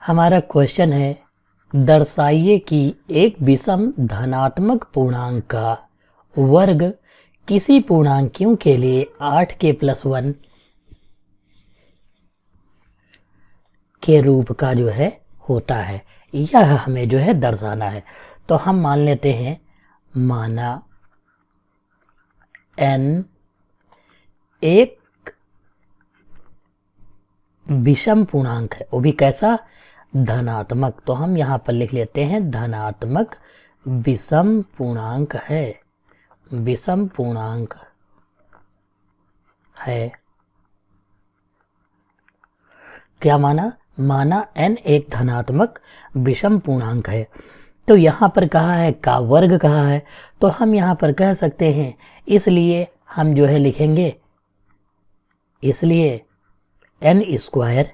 हमारा क्वेश्चन है, दर्शाइए कि एक विषम धनात्मक पूर्णांक का वर्ग किसी पूर्णांकों के लिए 8k+1 के रूप का जो है होता है। यह हमें जो है दर्शाना है। तो हम मान लेते हैं, माना n एक विषम पूर्णांक है, वो भी कैसा, धनात्मक। तो हम यहाँ पर लिख लेते हैं धनात्मक विषम पूर्णांक है, विषम पूर्णांक है। क्या माना n एक धनात्मक विषम पूर्णांक है। तो यहाँ पर कहा है का वर्ग कहा है, तो हम यहाँ पर कह सकते हैं, इसलिए हम जो है लिखेंगे, इसलिए n स्क्वायर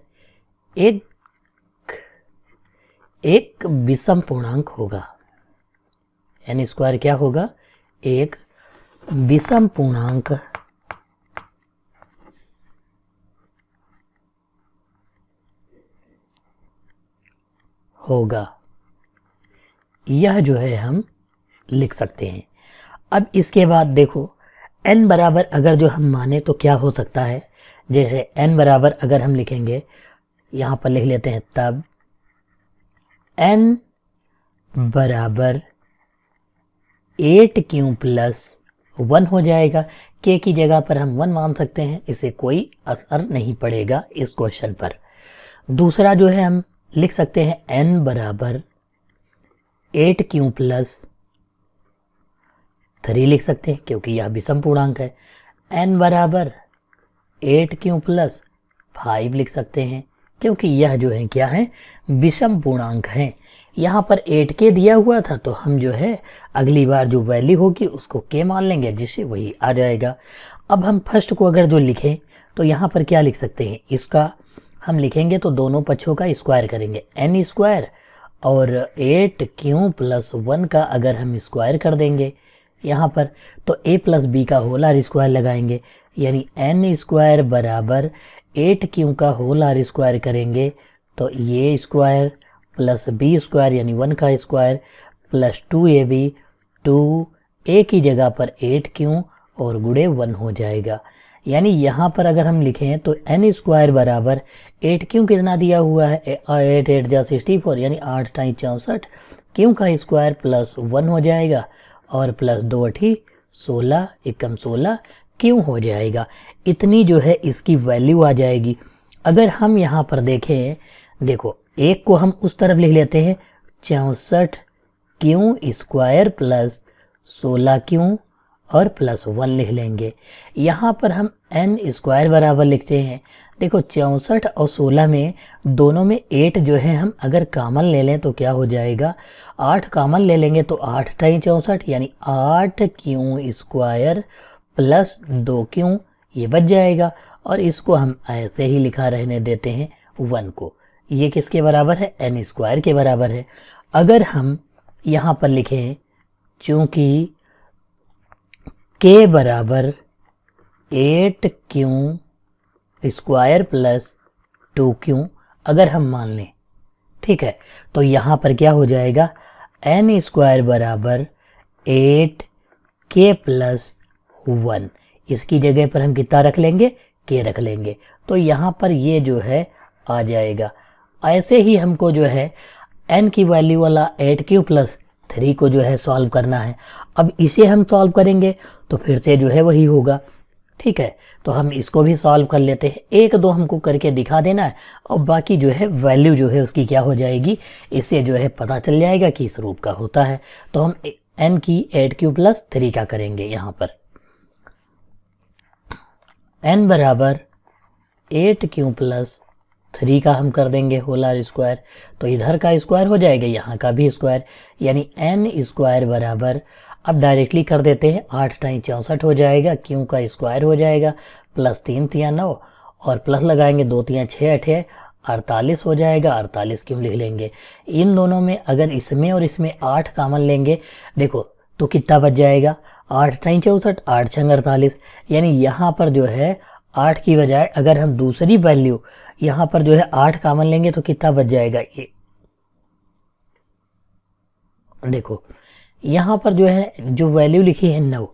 एक विषम पूर्णांक होगा। n स्क्वायर क्या होगा, एक विषम पूर्णांक होगा। यह जो है हम लिख सकते हैं। अब इसके बाद देखो, n बराबर अगर जो हम माने तो क्या हो सकता है, जैसे n बराबर अगर हम लिखेंगे, यहाँ पर लिख लेते हैं, तब n बराबर 8q+1 हो जाएगा। k की जगह पर हम 1 मान सकते हैं, इसे कोई असर नहीं पड़ेगा इस क्वेश्चन पर। दूसरा जो है हम लिख सकते हैं n बराबर 8q+3 लिख सकते हैं, क्योंकि यह विषम पूर्णांक है। n बराबर 8q+5 लिख सकते हैं, क्योंकि यह जो है क्या है, विषम पूर्णांक है। यहाँ पर 8k दिया हुआ था, तो हम जो है अगली बार जो वैल्यू होगी उसको k मान लेंगे, जिससे वही आ जाएगा। अब हम फर्स्ट को अगर जो लिखें तो यहाँ पर क्या लिख सकते हैं, इसका हम लिखेंगे तो दोनों पक्षों का स्क्वायर करेंगे, n स्क्वायर, और 8q+1 का अगर हम स्क्वायर कर देंगे यहाँ पर, तो a+b का होल आर स्क्वायर लगाएंगे, यानी n स्क्वायर बराबर 8q का होल आर स्क्वायर करेंगे, तो ये स्क्वायर प्लस b स्क्वायर यानी 1 का स्क्वायर प्लस 2ab, 2a की जगह पर 8q और गुणे 1 हो जाएगा। यानी यहाँ पर अगर हम लिखें तो n स्क्वायर बराबर 8q कितना दिया हुआ है, 8 8 जा 64, यानी 8 टाइम 64, q का स्क्वायर प्लस 1 हो जाएगा, और प्लस 2 8 16 एकम 16 q हो जाएगा। इतनी जो है इसकी वैल्यू आ जाएगी। अगर हम यहाँ पर देखें, देखो एक को हम उस तरफ लिख लेते हैं, 64q स्क्वायर प्लस 16q और प्लस 1 लिख लेंगे। यहाँ पर हम n स्क्वायर बराबर लिखते हैं, देखो 64 और 16 में दोनों में 8 जो है हम अगर कॉमन ले लें तो क्या हो जाएगा, 8 कॉमन ले लेंगे तो 8 टाइम 64 यानी 8q स्क्वायर प्लस 2q, ये बच जाएगा। और इसको हम ऐसे ही लिखा रहने देते हैं 1 को। ये किसके बराबर है, n स्क्वायर के बराबर है। अगर हम यहाँ पर लिखें, चूँकि k बराबर 8q स्क्वायर प्लस 2q अगर हम मान लें, ठीक है, तो यहाँ पर क्या हो जाएगा, n स्क्वायर बराबर 8k+1, इसकी जगह पर हम कितना रख लेंगे, k रख लेंगे, तो यहाँ पर ये जो है आ जाएगा। ऐसे ही हमको जो है n की वैल्यू वाला 8q+3 को जो है सॉल्व करना है। अब इसे हम सॉल्व करेंगे तो फिर से जो है वही होगा, ठीक है। तो हम इसको भी सॉल्व कर लेते हैं, एक दो हमको करके दिखा देना है, और बाकी जो है वैल्यू जो है उसकी क्या हो जाएगी, इससे जो है पता चल जाएगा कि इस रूप का होता है। तो हम n की 8q+3 का करेंगे। यहाँ पर n बराबर 8q+3 का हम कर देंगे होल आर स्क्वायर, तो इधर का स्क्वायर हो जाएगा, यहाँ का भी स्क्वायर, यानी n स्क्वायर बराबर, अब डायरेक्टली कर देते हैं, 8 टाइम 64 हो जाएगा, q का स्क्वायर हो जाएगा, प्लस 3 तिया 9 और प्लस लगाएंगे 2 तिया 6 8 48 हो जाएगा, 48 क्यों लिख लेंगे। इन दोनों में अगर इसमें और इसमें 8 कॉमन लेंगे, देखो तो कितना बच जाएगा, 8 टाइम 64, 8 छंग 48, यानी यहाँ पर जो है 8 की बजाय अगर हम दूसरी वैल्यू यहाँ पर जो है 8 कॉमन लेंगे तो कितना बच जाएगा, ये देखो यहाँ पर जो है जो वैल्यू लिखी है 9,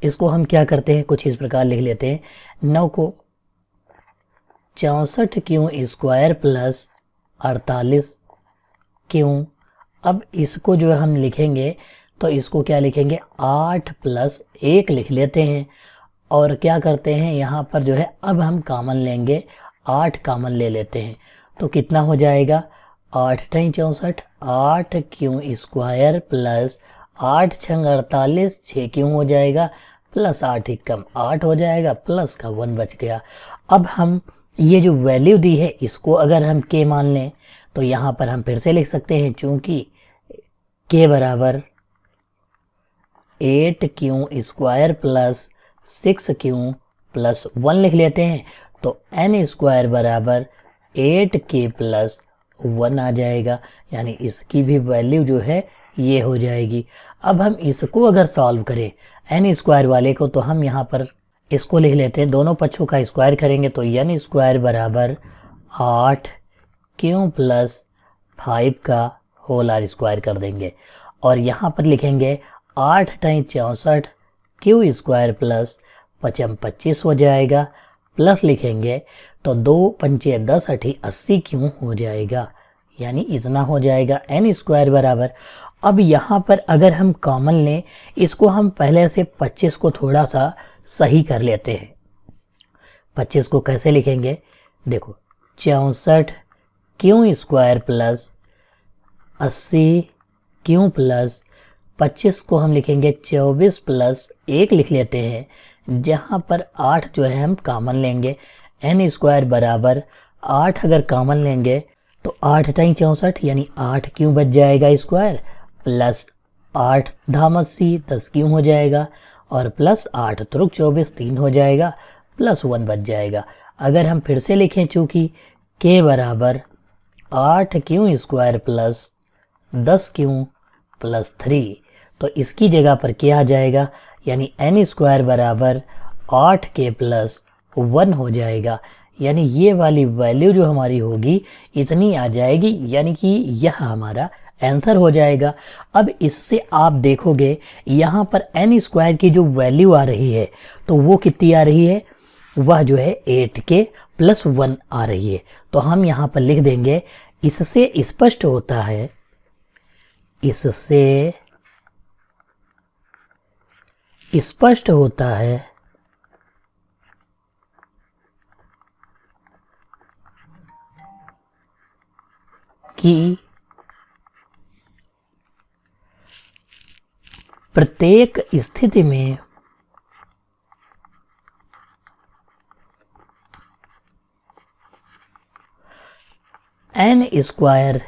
इसको हम क्या करते हैं, कुछ इस प्रकार लिख लेते हैं। 9 को 64 क्यों स्क्वायर प्लस 48 क्यों। अब इसको जो हम लिखेंगे तो इसको क्या लिखेंगे, 8 प्लस 1 लिख लेते हैं। और क्या करते हैं यहाँ पर जो है अब हम कॉमन लेंगे, 8 कॉमन ले लेते हैं तो कितना हो जाएगा, 8 टाइम 64, 8 क्यों स्क्वायर प्लस 8 छंग 48, 6 क्यों हो जाएगा प्लस 8 ही कम 8 हो जाएगा, प्लस का 1 बच गया। अब हम ये जो वैल्यू दी है इसको अगर हम के मान लें तो यहाँ पर हम फिर से लिख सकते हैं, चूंकि के बराबर 8 क्यों स्क्वायर प्लस 6 क्यों प्लस 1 लिख लेते हैं तो एन स्क्वायर बराबर 8 के प्लस 1 आ जाएगा, यानी इसकी भी वैल्यू जो है ये हो जाएगी। अब हम इसको अगर सॉल्व करें एन स्क्वायर वाले को तो हम यहाँ पर इसको लिख लेते हैं, दोनों पक्षों का स्क्वायर करेंगे तो एन स्क्वायर बराबर 8 क्यों प्लस 5 का होल आर स्क्वायर कर देंगे और यहाँ पर लिखेंगे 8 टाइम 64 क्यू स्क्वायर प्लस 25 हो जाएगा, प्लस लिखेंगे तो 2 पंचे 10 अठी 80 क्यों हो जाएगा, यानी इतना हो जाएगा एन स्क्वायर बराबर। अब यहाँ पर अगर हम कॉमन लें इसको हम पहले से 25 को थोड़ा सा सही कर लेते हैं। 25 को कैसे लिखेंगे, देखो 64 क्यों स्क्वायर प्लस 80 क्यों प्लस 25 को हम लिखेंगे 24 प्लस 1 लिख लेते हैं, जहाँ पर 8 जो है हम कॉमन लेंगे, एन स्क्वायर बराबर 8 अगर कॉमन लेंगे तो 8 टाइम 64 यानी 8 क्यों बच जाएगा स्क्वायर प्लस 8 धाम 80 10 क्यों हो जाएगा और प्लस 8 त्रुक 24 3 हो जाएगा, प्लस 1 बच जाएगा। अगर हम फिर से लिखें चूँकि के बराबर 8 क्यों स्क्वायर प्लस 10 क्यों प्लस 3 तो इसकी जगह पर क्या आ जाएगा, यानी एन स्क्वायर बराबर 8 के प्लस 1 हो जाएगा, यानी ये वाली वैल्यू जो हमारी होगी इतनी आ जाएगी, यानी कि यह हमारा आंसर हो जाएगा। अब इससे आप देखोगे यहाँ पर एन स्क्वायर की जो वैल्यू आ रही है तो वो कितनी आ रही है, वह जो है 8 के प्लस 1 आ रही है। तो हम यहाँ पर लिख देंगे, इससे स्पष्ट होता है, इससे स्पष्ट होता है कि प्रत्येक स्थिति में एन स्क्वायर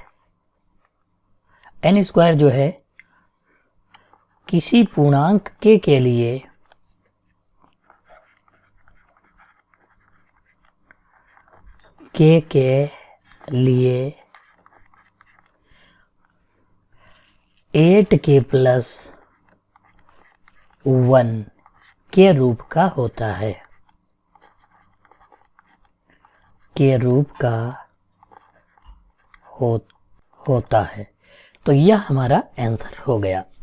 जो है किसी पूर्णांक के लिए के लिए 8 के प्लस 1 के रूप का होता है, के रूप का होता है। तो यह हमारा आंसर हो गया।